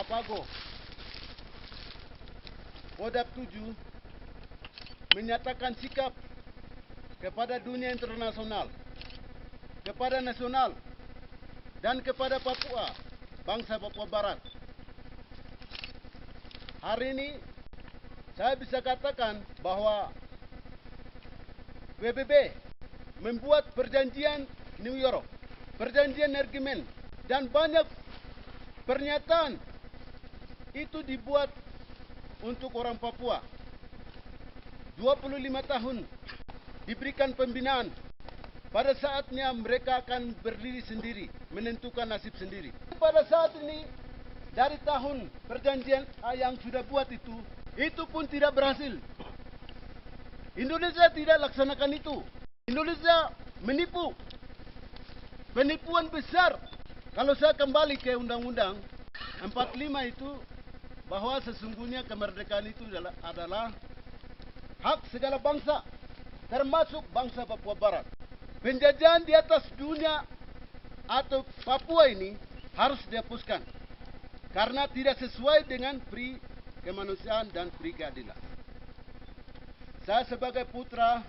Tobago. Kodap 7 menyatakan sikap kepada dunia internasional, kepada nasional, dan kepada Papua, bangsa Papua Barat. Hari ini saya bisa katakan bahwa PBB membuat perjanjian New York, perjanjian Ergemen, dan banyak pernyataan itu dibuat untuk orang Papua. 25 tahun diberikan pembinaan. Pada saatnya mereka akan berdiri sendiri, menentukan nasib sendiri. Pada saat ini, dari tahun perjanjian yang sudah buat itu pun tidak berhasil. Indonesia tidak laksanakan itu. Indonesia menipu. Penipuan besar. Kalau saya kembali ke Undang-Undang 45 itu, bahwa sesungguhnya kemerdekaan itu adalah hak segala bangsa, termasuk bangsa Papua Barat. Penjajahan di atas dunia atau Papua ini harus dihapuskan karena tidak sesuai dengan pri kemanusiaan dan pri keadilan. Saya sebagai putra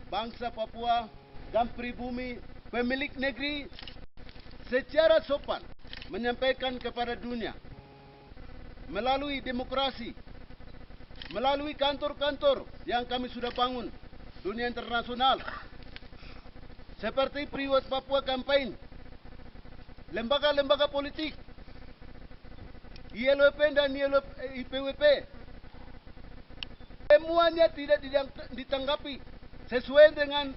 bangsa Papua dan pribumi, pemilik negeri, secara sopan menyampaikan kepada dunia melalui demokrasi, melalui kantor-kantor yang kami sudah bangun dunia internasional, seperti Priwat Papua Campaign, lembaga-lembaga politik, ILWP dan IPWP, semuanya tidak ditanggapi sesuai dengan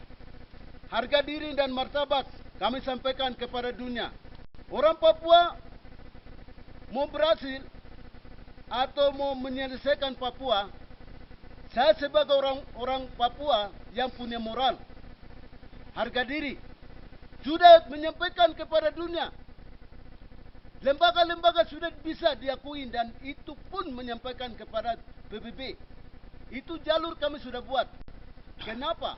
harga diri dan martabat. Kami sampaikan kepada dunia, orang Papua mau berhasil atau mau menyelesaikan Papua, saya sebagai orang Papua yang punya moral, harga diri, sudah menyampaikan kepada dunia. Lembaga-lembaga sudah bisa diakui dan itu pun menyampaikan kepada PBB. Itu jalur kami sudah buat. Kenapa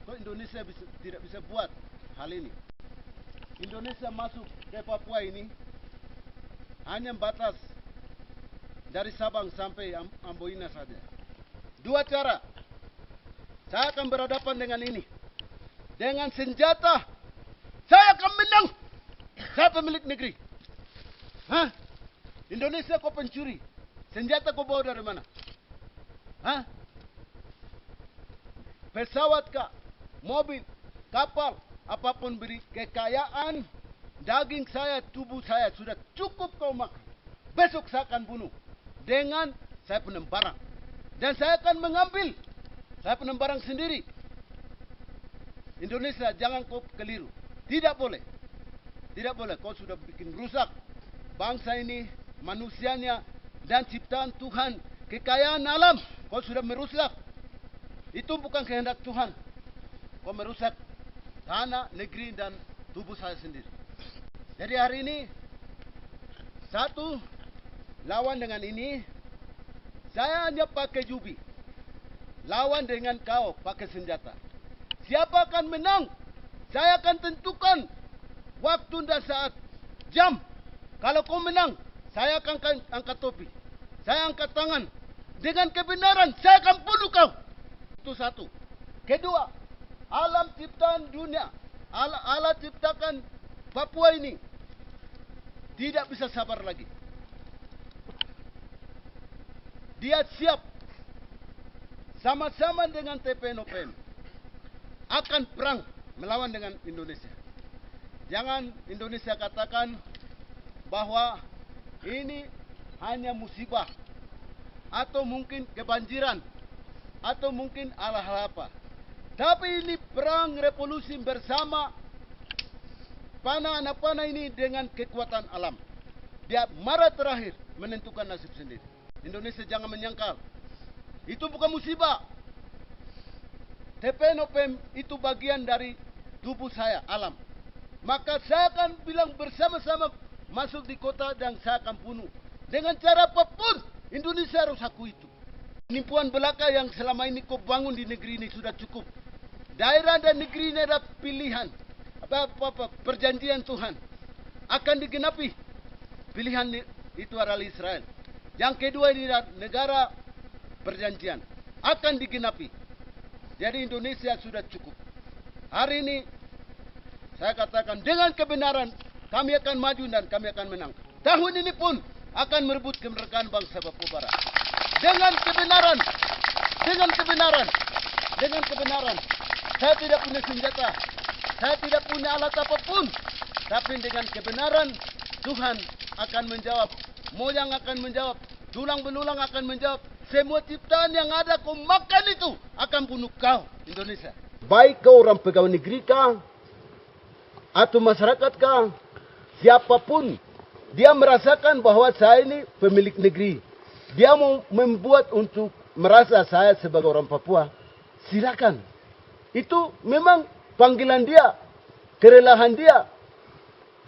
kok Indonesia tidak bisa buat hal ini? Indonesia masuk ke Papua ini hanya batas dari Sabang sampai Amboina saja. Dua cara. Saya akan berhadapan dengan ini. Dengan senjata, saya akan menang. Saya pemilik negeri. Hah? Indonesia kau pencuri. Senjata kau bawa dari mana? Hah? Pesawat kah? Mobil, kapal, apapun beri kekayaan, daging saya, tubuh saya sudah cukup kau makan. Besok saya akan bunuh dengan saya punya barang. Dan saya akan mengambil saya punya barang sendiri. Indonesia, jangan kau keliru. Tidak boleh. Tidak boleh. Kau sudah bikin rusak bangsa ini, manusianya, dan ciptaan Tuhan. Kekayaan alam, kau sudah merusak. Itu bukan kehendak Tuhan. Kau merusak tanah, negeri, dan tubuh saya sendiri. Jadi hari ini, satu, lawan dengan ini, saya hanya pakai jubi. Lawan dengan kau pakai senjata. Siapa akan menang? Saya akan tentukan waktu dan saat, jam. Kalau kau menang, saya akan angkat topi. Saya angkat tangan. Dengan kebenaran, saya akan bunuh kau. Itu satu. Kedua, alam ciptaan dunia, Allah ciptakan Papua ini tidak bisa sabar lagi. Dia siap sama-sama dengan TPNOPM akan perang melawan dengan Indonesia. Jangan Indonesia katakan bahwa ini hanya musibah atau mungkin kebanjiran atau mungkin hal-hal apa. Tapi ini perang revolusi bersama anak panah ini dengan kekuatan alam. Dia marah terakhir menentukan nasib sendiri. Indonesia jangan menyangkal. Itu bukan musibah. TPNOPM itu bagian dari tubuh saya, alam. Maka saya akan bilang bersama-sama masuk di kota dan saya akan bunuh. Dengan cara apapun, Indonesia harus akui itu. Penipuan belaka yang selama ini kau bangun di negeri ini sudah cukup. Daerah dan negeri ini adalah pilihan. Perjanjian Tuhan. Akan digenapi. Pilihan itu adalah Israel. Yang kedua ini negara perjanjian akan digenapi. Jadi Indonesia sudah cukup. Hari ini saya katakan dengan kebenaran kami akan maju dan kami akan menang. Tahun ini pun akan merebut kemerdekaan bangsa Papua Barat. Dengan kebenaran. Saya tidak punya senjata. Saya tidak punya alat apapun. Tapi dengan kebenaran Tuhan akan menjawab. Moyang akan menjawab. Tulang belulang akan menjawab. Semua ciptaan yang ada kau makan itu akan bunuh kau, Indonesia. Baik kau orang pegawai negeri kah, atau masyarakat kah, siapapun, dia merasakan bahwa saya ini pemilik negeri. Dia mau membuat untuk merasa saya sebagai orang Papua. Silakan. Itu memang panggilan dia, kerelaan dia.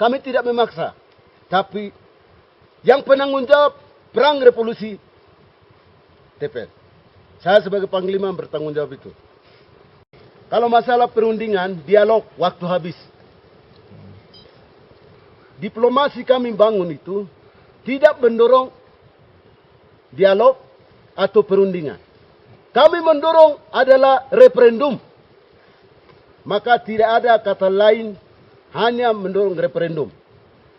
Kami tidak memaksa. Tapi yang penanggung jawab perang revolusi TPN. Saya sebagai panglima bertanggung jawab itu. Kalau masalah perundingan, dialog, waktu habis. Diplomasi kami bangun itu tidak mendorong dialog atau perundingan. Kami mendorong adalah referendum. Maka tidak ada kata lain, hanya mendorong referendum.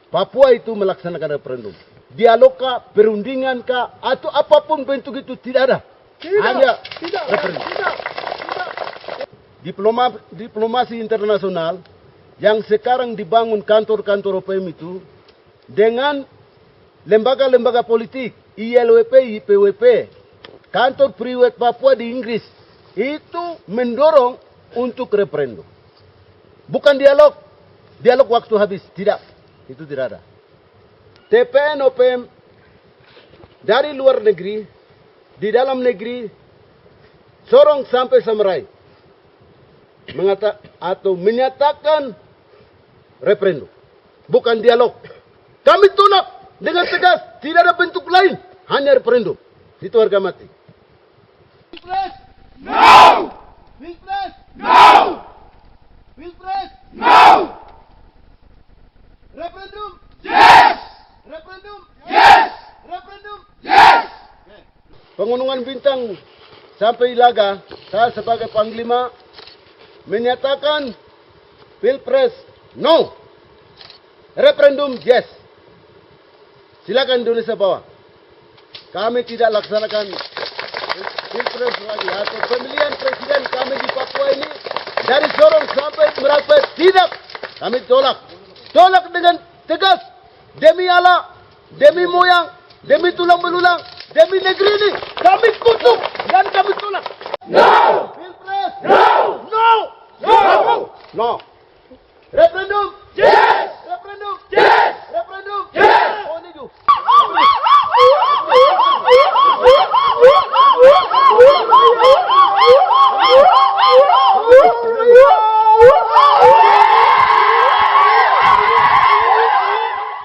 Papua itu melaksanakan referendum. Dialog kah, perundingan kah, atau apapun bentuk itu tidak ada. Hanya referendum. Diplomasi internasional yang sekarang dibangun kantor-kantor OPM itu dengan lembaga-lembaga politik, ILWP, IPWP, kantor priwet Papua di Inggris, itu mendorong untuk referendum. Bukan dialog. Dialog waktu habis. Tidak. Itu tidak ada. TPN OPM dari luar negeri, di dalam negeri, Sorong sampai Samurai menyatakan referendum. Bukan dialog. Kami tolak dengan tegas. Tidak ada bentuk lain. Hanya referendum. Itu harga mati. Pilpres! No! Pilpres! No! Pilpres! No! Referendum! Yes! Referendum! Yes! Referendum! Yes! Pengunungan Bintang sampai Ilaga, saya sebagai panglima menyatakan Pilpres no, referendum yes. Silakan Indonesia bawa. Kami tidak laksanakan Pilpres lagi atau pemilihan presiden kami di Papua ini dari Sorong sampai Merauke tidak. Kami tolak. Tolak dengan tegas. Demi Allah, demi moyang, demi tulang belulang, demi negeri ini kami kutuk dan kami